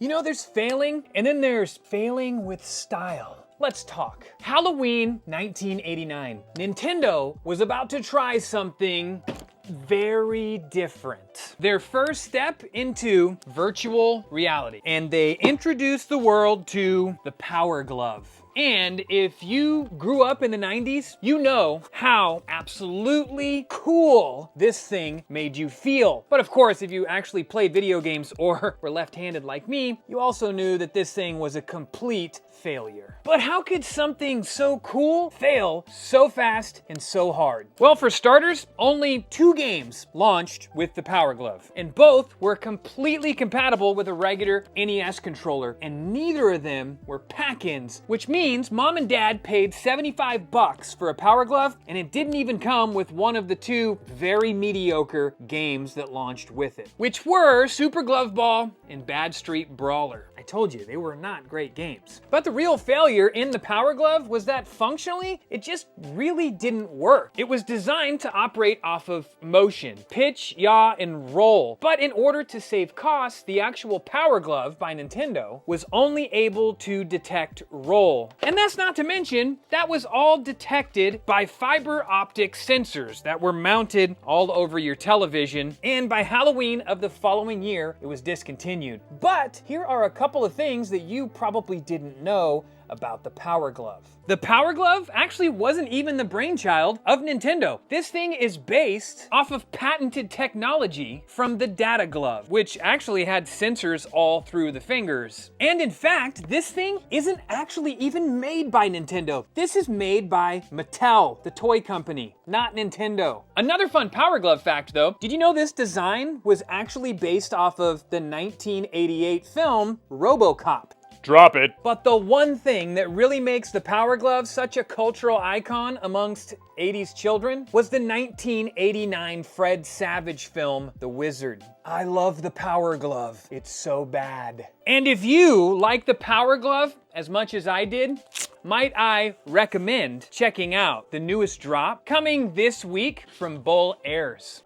You know, there's failing, and then there's failing with style. Let's talk. Halloween 1989. Nintendo was about to try something very different. Their first step into virtual reality. And they introduced the world to the Power Glove. And if you grew up in the 90s, you know how absolutely cool this thing made you feel. But of course, if you actually played video games or were left-handed like me, you also knew that this thing was a complete failure. But how could something so cool fail so fast and so hard? Well, for starters, only 2 games launched with the Power Glove, and both were completely compatible with a regular NES controller, and neither of them were pack-ins, which means mom and dad paid $75 for a Power Glove, and it didn't even come with one of the 2 very mediocre games that launched with it, which were Super Glove Ball and Bad Street Brawler. I told you, they were not great games. But the real failure in the Power Glove was that functionally, it just really didn't work. It was designed to operate off of motion, pitch, yaw, and roll. But in order to save costs, the actual Power Glove by Nintendo was only able to detect roll. And that's not to mention, that was all detected by fiber optic sensors that were mounted all over your television. And by Halloween of the following year, it was discontinued. But here are a couple of things that you probably didn't know about the Power Glove. The Power Glove actually wasn't even the brainchild of Nintendo. This thing is based off of patented technology from the Data Glove, which actually had sensors all through the fingers. And in fact, this thing isn't actually even made by Nintendo. This is made by Mattel, the toy company, not Nintendo. Another fun Power Glove fact though, did you know this design was actually based off of the 1988 film RoboCop? Drop it. But the one thing that really makes the Power Glove such a cultural icon amongst 80s children was the 1989 Fred Savage film, The Wizard. I love the Power Glove. It's so bad. And if you like the Power Glove as much as I did, might I recommend checking out the newest drop coming this week from Bull Airs.